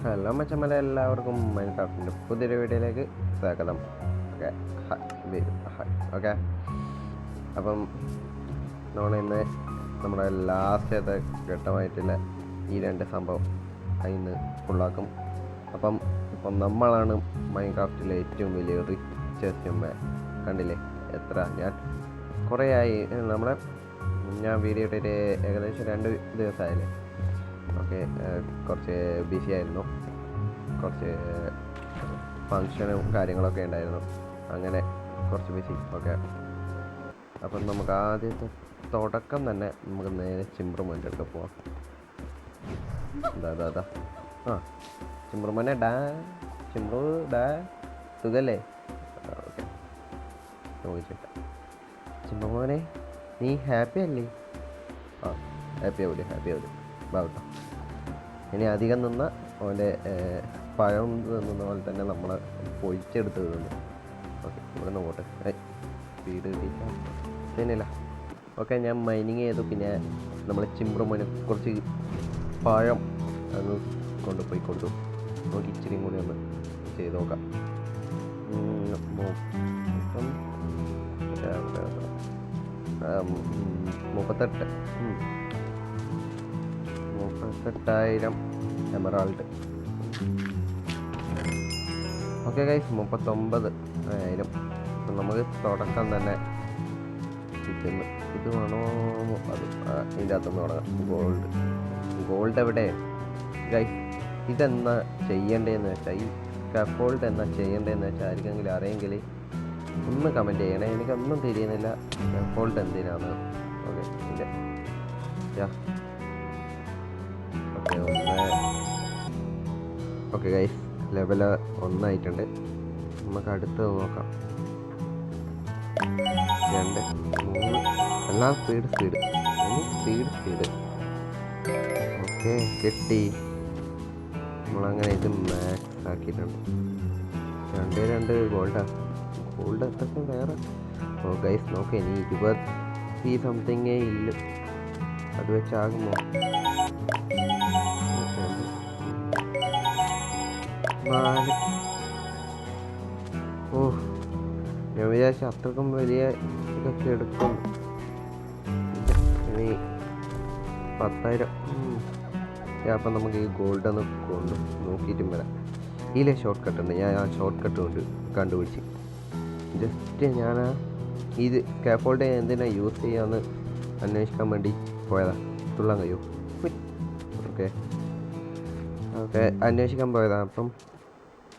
Hello മച്ചന്മാരെ, എല്ലാവർക്കും മൈൻക്രാഫ്റ്റിൻ്റെ പുതിയൊരു വീഡിയോയിലേക്ക് സ്വാഗതം. ഓക്കെ ഓക്കെ അപ്പം ഇന്ന് നമ്മുടെ ലാസ്റ്റത്തെ ഘട്ടമായിട്ടുള്ള ഈ രണ്ട് സംഭവം അതിന് ഫുള്ളാക്കും. ഇപ്പം നമ്മളാണ് മൈൻക്രാഫ്റ്റിലെ ഏറ്റവും വലിയ റിച്ചസ്റ്റ് മാൻ. കണ്ടില്ലേ എത്ര? ഞാൻ കുറേ ആയി ഞാൻ വീഡിയോ ഇട്ടിട്ട് ഏകദേശം 2 ദിവസമായില്ലേ. ഓക്കെ, കുറച്ച് ബിസി ആയിരുന്നു, കുറച്ച് ഫങ്ഷനും കാര്യങ്ങളൊക്കെ ഉണ്ടായിരുന്നു, അങ്ങനെ കുറച്ച് ബിസി. ഓക്കെ, അപ്പം നമുക്ക് ആദ്യത്തെ തുടക്കം തന്നെ നമുക്ക് നേരെ ചിമ്പ്രമോൻ്റെ അടുത്ത് പോവാം. അതാ ചിമ്പ്രമോനെ ചിമ്പ്രു സുഖല്ലേ? ഓക്കെ, ചോദിച്ചിട്ട് ചിമ്പ്രമോനെ നീ ഹാപ്പി അല്ലേ? ഹാപ്പി ആവൂലേ ബാവട്ടോ. ഇനി അധികം നിന്ന അവൻ്റെ പഴം നിന്ന പോലെ തന്നെ നമ്മളെ പൊഴിച്ചെടുത്ത് തിന്നു. ഓക്കെ, ഇവിടെ നിന്ന് പോട്ടെ, സ്പീഡ് കിട്ടിയില്ല. ഓക്കെ, ഞാൻ മൈനിങ് ചെയ്തു. പിന്നെ നമ്മൾ ചിമ്പ്രമോന് കുറച്ച് പഴം അത് കൊണ്ടുപോയി കൊടുത്തു. നമുക്ക് ഇച്ചിരിയും കൂടി ഒന്ന് ചെയ്ത് നോക്കാം. ഇപ്പം 38,000 എമറാൾഡ്. Okay guys, 39,000. അപ്പം നമുക്ക് തുടക്കം തന്നെ കിട്ടുന്നു. ഇത് വേണോ? അത് ഇതിൻ്റെ അകത്തുനിന്ന് തുടങ്ങാം. ഗോൾഡ് എവിടെ ഗൈസ്? ഇതെന്നാ ചെയ്യേണ്ടതെന്ന് വെച്ചാൽ, ഈ സ്കാഫോൾഡ് എന്നാ ചെയ്യേണ്ടതെന്ന് വെച്ചാൽ ആർക്കെങ്കിലും അറിയെങ്കിൽ ഒന്ന് കമൻറ്റ് ചെയ്യണേ. എനിക്കൊന്നും തിരിയുന്നില്ല സ്കാഫോൾഡ് എന്തിനാണ്. ഓക്കെ, ഇല്ല. ഓക്കെ ഗൈസ്, ലെവൽ 1 ആയിട്ടുണ്ട്. നമുക്ക് അടുത്ത് നോക്കാം. 2, 3 എല്ലാം സ്പീഡ്. ഓക്കെ, കിട്ടി. നമ്മളങ്ങനെ ഇത് മാക്സ് ആക്കിയിട്ടുണ്ട്. 2 ഗോൾഡ് അത്യാവശ്യം വേറെ. ഓ ഗൈസ് നോക്കാം, ഇനി 20 സംതിങ്ങേ ഇല്ല. അത് വെച്ചാകുമോ? ഓ, ഞാൻ വിചാരിച്ച അത്രക്കും വലിയ ഇതൊക്കെ എടുക്കും. ഇനി 10,000. അപ്പം നമുക്ക് ഈ ഗോൾഡ് ഒന്ന് കൊണ്ട് നോക്കിയിട്ടും വരാം. ഇതിലെ ഷോർട്ട് കട്ട് ഉണ്ട്. ഞാൻ ആ ഷോർട്ട് കട്ട് കണ്ടുപിടിച്ച് ജസ്റ്റ് ഞാൻ ഇത് സ്കാഫോൾഡ് എന്തിനാ യൂസ് ചെയ്യാമെന്ന് അന്വേഷിക്കാൻ വേണ്ടി പോയതാ. തുള്ളാൻ കഴിയും. ഓക്കെ അന്വേഷിക്കാൻ പോയതാ. അപ്പം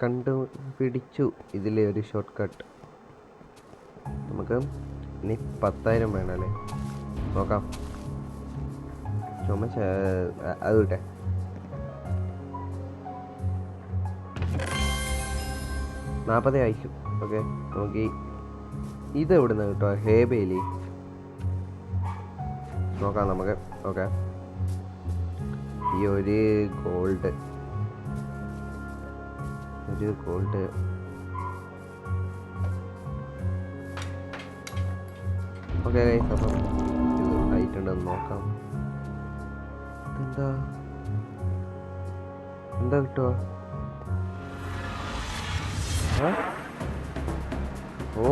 കണ്ടുപിടിച്ചു ഇതിലെ ഒരു ഷോർട്ട് കട്ട്. നമുക്ക് ഇനി 10,000 വേണമല്ലേ, നോക്കാം. അത് വിട്ടെ. നാൽപ്പത് അയച്ചു. ഓക്കെ, നമുക്ക് ഇത് എവിടെ നിന്ന് കിട്ടുക? ഹേബേലി നോക്കാം നമുക്ക്. ഓക്കെ, ഈ ഒരു ഗോൾഡ് ഓക്കെ ഗൈസ്, അപ്പം ഇത് ആയിട്ടുണ്ടെന്ന് നോക്കാം. എന്താ കിട്ടുക? ഓ,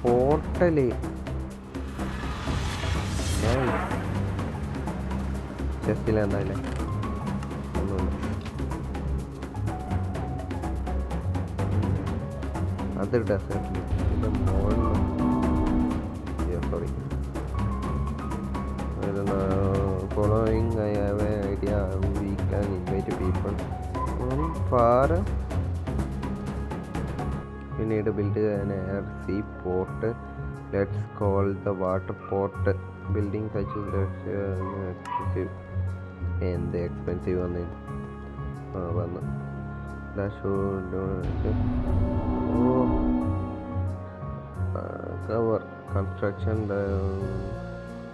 പോർട്ടല്. ചെസ്റ്റിൽ എന്തായാലും ഒന്നുമില്ല. അത് ഡെസേർട്ടിൽ ഇതിൻ്റെ മുകളിൽ sorry following I have an idea we can invite people from far. We need to build an air sea port. Let's call the water port. Building such expensive and expensive വന്നു. Cover construction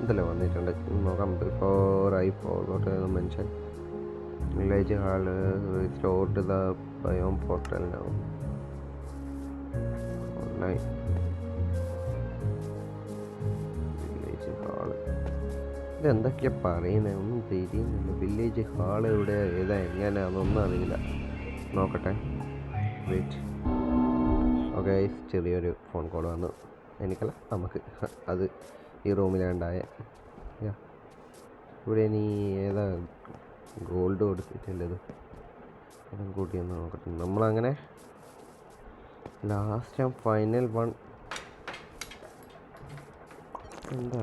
ഇതല്ലേ വന്നിട്ടുണ്ട്. നോക്കാം. Before I forgot mention village hall restored the biome portal now. Online village hall ഇതെന്തൊക്കെയാ പറയുന്നത് ഒന്നും തിരിയുന്നില്ല. Village hall എവിടെ ഏതാ എങ്ങനെയാണെന്നൊന്നും അറിയില്ല. നോക്കട്ടെ, വെയിറ്റ്. ഓക്കെ, ചെറിയൊരു ഫോൺ കോൾ വന്നു. എനിക്കല്ല, നമുക്ക്. അത് ഈ റൂമിലുണ്ടായ. ഇവിടെ നീ ഏതാ ഗോൾഡ് കൊടുത്തിട്ടുള്ളത്? അതും കൂട്ടിയൊന്ന് നോക്കട്ടെ. നമ്മളങ്ങനെ ലാസ്റ്റ് ആൻഡ് ഫൈനൽ വൺ. എന്താ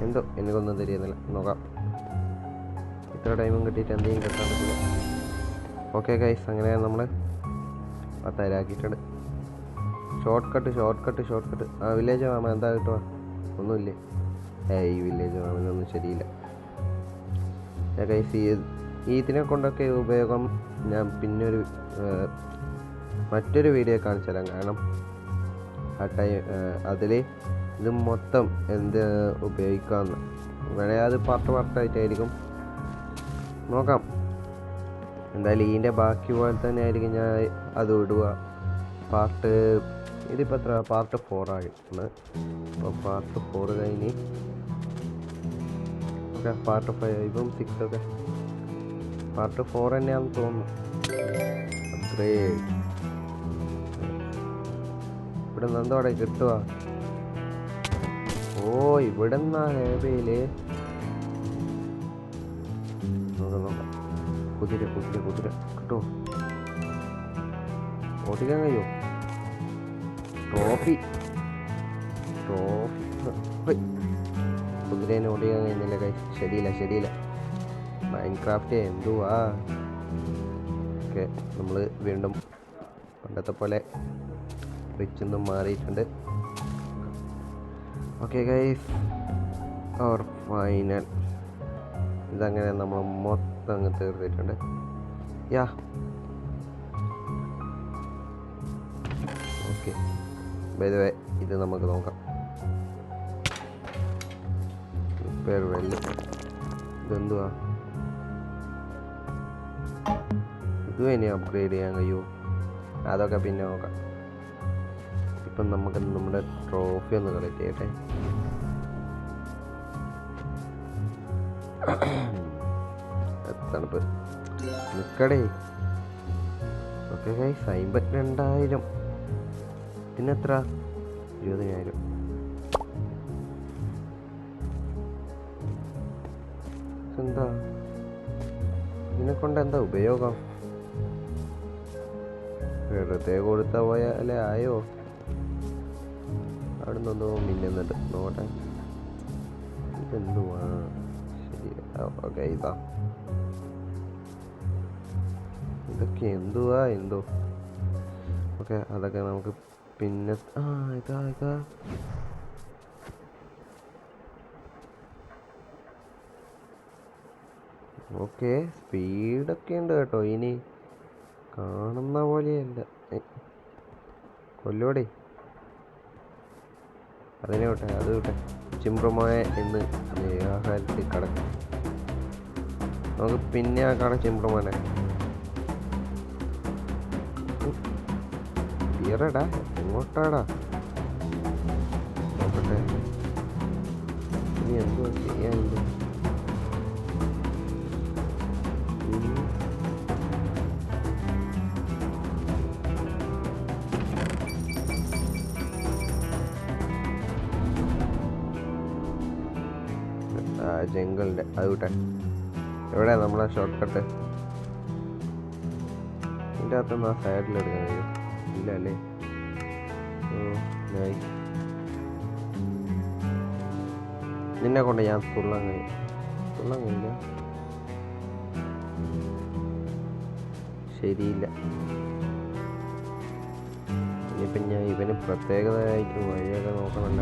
എന്തോ എനിക്കൊന്നും തിരിയുന്നില്ല. നോക്കാം, ഇത്ര ടൈമും കിട്ടിയിട്ട് എന്തെങ്കിലും കിട്ടാൻ പറ്റില്ല. ഓക്കെ ഗൈസ്, അങ്ങനെ നമ്മൾ 10,000 ആക്കിയിട്ടുണ്ട്. Short cut. ആ വില്ലേജ് മാമ എന്താ കിട്ടുക? ഒന്നുമില്ലേ? ഈ വില്ലേജ് മാമനൊന്നും ശരിയില്ല ഗൈസ്. ഇതിനെ കൊണ്ടൊക്കെ ഉപയോഗം ഞാൻ പിന്നൊരു മറ്റൊരു വീഡിയോ കാണിച്ചു തരാം. കാരണം ആ ടൈം അതിൽ ഇത് മൊത്തം എന്ത് ഉപയോഗിക്കാമെന്ന് വേണേൽ അത് പാർട്ടായിട്ടായിരിക്കും. നോക്കാം. എന്തായാലും ഇതിൻ്റെ ബാക്കി പോലെ തന്നെ ആയിരിക്കും ഞാൻ അത് ഇടുക. ഇതിപ്പോൾ എത്ര പാർട്ട് 4 ആയിട്ടുണ്ട്. അപ്പോൾ പാർട്ട് 4 കഴിഞ്ഞ് ഓക്കെ, പാർട്ട് 5ഉം 6 ഒക്കെ പാർട്ട് 4 തന്നെയാണെന്ന് തോന്നുന്നു. അപ്ഗ്രേഡ് ഇവിടെ നിന്ന് എന്തോടെ കിട്ടുക? ഓ, ഇവിടെ നിന്നാ ഹേബയില്. നോക്കാം. കുതിര കിട്ടുമോ? ഓടിക്കാൻ കഴിയോ? ട്രോഫി കുതിരേനെ ഓടിക്കാൻ കഴിഞ്ഞില്ല കൈ. ശരിയില്ല. മൈൻക്രാഫ്റ്റ് എന്തുവാ? ഓക്കെ, നമ്മൾ വീണ്ടും പണ്ടത്തെ പോലെ റിച്ചൊന്നും മാറിയിട്ടുണ്ട്. ഓക്കെ ഗൈസ്, അവർ ഫൈനൽ. ഇതങ്ങനെ നമ്മൾ മൊത്തം അങ്ങ് തീർത്തിട്ടുണ്ട്. ഓക്കെ, ബൈ ദ വേ ഇത് നമുക്ക് നോക്കാം. ഇതെന്തുവാ? ഇതും ഇനി അപ്ഗ്രേഡ് ചെയ്യാൻ കഴിയുമോ? അതൊക്കെ പിന്നെ നോക്കാം. ഇപ്പം നമുക്ക് നമ്മുടെ ട്രോഫി ഒന്ന് കളക്ട് ചെയ്യട്ടെ. തണുപ്പ് നിൽക്കടേ. Okay guys, 52,000. പിന്നെത്ര? 20,000. എന്താ ഇതിനെക്കൊണ്ട് എന്താ ഉപയോഗം? വെറുതെ കൊടുത്ത പോയാലേ ആയോ? അവിടെ നിന്നോ മിന്നുന്നുണ്ട്. നോട്ടെ, ഇതെന്തുവാ? ശരി, ഓക്കെ. ഇതൊക്കെ എന്തുവാ എന്തോ. ഓക്കെ, അതൊക്കെ നമുക്ക് പിന്നെ ഇതാ ഓക്കെ. സ്പീഡൊക്കെ ഉണ്ട് കേട്ടോ. ഇനി കാണുന്ന പോലെയല്ല. കൊല്ലോടെ അതിനെ വിട്ടെ, അത് വിട്ടെ. ചിമ്പ്രമായ എന്ന് ആഹാരത്തിൽ കടക്കും. നമുക്ക് പിന്നെ ആ കട ചിമ്പ്രമാനെ തീറടാ. എങ്ങോട്ടാടാ? നോക്കട്ടെ, ഇനി എന്തുവാ ചെയ്യാനുണ്ട്? ജംഗിളിൻ്റെ അത് വിട്ടെ. എവിടെയാ നമ്മളെ ഷോർട്ട് കട്ട്? ഇതിൻ്റെ അകത്തൊന്നും ആ സൈഡിലെടുക്കാൻ കഴിയും? ഇല്ല അല്ലേ? നിന്നെ കൊണ്ട് ഞാൻ തുള്ളാൻ കഴിയില്ല. ശരിയില്ല. ഇനിയിപ്പം ഞാൻ ഇവന് പ്രത്യേകതയായിട്ട് വഴിയൊക്കെ നോക്കണമല്ല.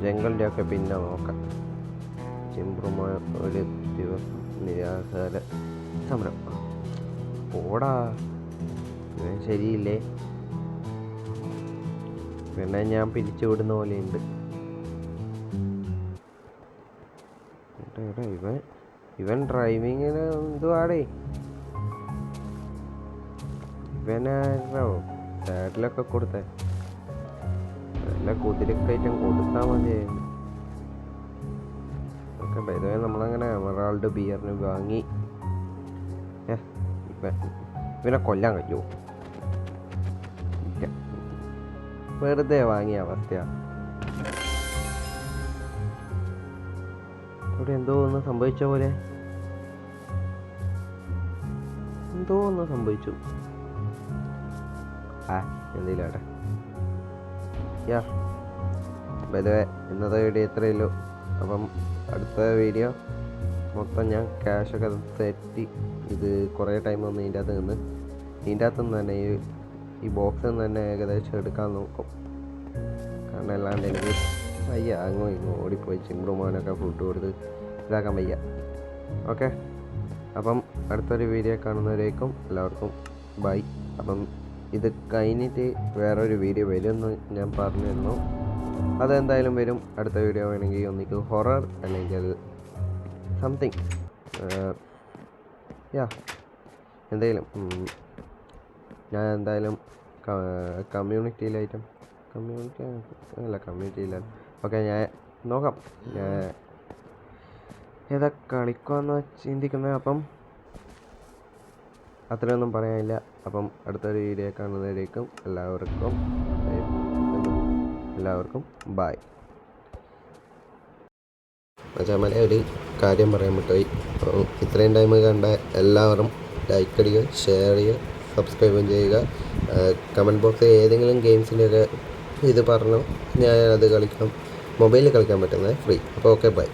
ജംഗിളിൻ്റെ ഒക്കെ പിന്നെ നോക്കാം. ചിമ്പ്രമായ ഒരു ദിവസം നിരാഹാര സമരം. ഓടാ, ഇവൻ ശരിയില്ലേ? പിന്നെ ഞാൻ പിരിച്ചു വിടുന്ന പോലെയുണ്ട്. ഇവൻ ഡ്രൈവിങ്ങിന് എന്തുവാടേ? ഇവനാരോ സാഡിലൊക്കെ കൊടുത്തേ. അല്ല കുതിരക്കയറ്റം കൊടുത്താൽ മതിയായിരുന്നു. ഓക്കെ പൊതുവേ നമ്മളങ്ങനെ എമറാൾഡ് ബിയറിന് വാങ്ങി ഇവനെ കൊല്ലാൻ കഴിയുമോ? വെറുതെ വാങ്ങിയ അവസ്ഥയാണ്. ഇവിടെ എന്തോ ഒന്ന് സംഭവിച്ച പോലെ, എന്തോ ഒന്ന് സംഭവിച്ചു. എന്തെങ്കിലും ആട്ടെ. പൊതുവേ ഇന്നത്തെ വീഡിയോ ഇത്രയല്ലോ. അപ്പം അടുത്ത വീഡിയോ മൊത്തം ഞാൻ ക്യാഷൊക്കെ സെറ്റ് ഇത് കുറേ ടൈം വന്ന് ഇതിൻ്റെ അകത്ത് നിന്ന് തന്നെ ഈ ബോക്സിൽ നിന്ന് തന്നെ ഏകദേശം എടുക്കാൻ നോക്കും. കാരണം അല്ലാണ്ട് എനിക്ക് വയ്യ, അങ്ങോ ഇങ്ങോ ഓടിപ്പോയി ചിമ്പ്രുമാനൊക്കെ ഫുഡ് കൊടുത്ത് ഇതാക്കാൻ വയ്യ. ഓക്കെ, അപ്പം അടുത്തൊരു വീഡിയോ കാണുന്നവരേക്കും എല്ലാവർക്കും ബൈ. അപ്പം ഇത് കഴിഞ്ഞിട്ട് വേറൊരു വീഡിയോ വരുമെന്ന് ഞാൻ പറഞ്ഞിരുന്നു. അതെന്തായാലും വരും. അടുത്ത വീഡിയോ വേണമെങ്കിൽ ഒന്നിക്ക് ഹൊറർ അല്ലെങ്കിൽ സംതിങ് എന്തെങ്കിലും ഞാൻ എന്തായാലും കമ്മ്യൂണിറ്റിയിലായിട്ടും കമ്മ്യൂണിറ്റിയില്ല. ഓക്കെ, ഞാൻ നോക്കാം ഞാൻ ഏതാ കളിക്കുമെന്ന് ചിന്തിക്കുന്നത്. അപ്പം അത്രയൊന്നും പറയാനില്ല. അപ്പം അടുത്തൊരു വീഡിയോ കാണുന്നതിലേക്കും എല്ലാവർക്കും ബായ്. മച്ചാമാരെ ഒരു കാര്യം പറയാൻ പറ്റുമായി. ഇത്രയും ടൈം കണ്ട എല്ലാവരും ലൈക്ക് അടിക്കുക, ഷെയർ ചെയ്യുക, സബ്സ്ക്രൈബും ചെയ്യുക. കമൻറ്റ് ബോക്സിൽ ഏതെങ്കിലും ഗെയിംസിൻ്റെയൊക്കെ ഇത് പറഞ്ഞോ, ഞാൻ അത് കളിക്കാം. മൊബൈലിൽ കളിക്കാൻ പറ്റുന്നത് ഫ്രീ. അപ്പോൾ ഓക്കെ ബൈ.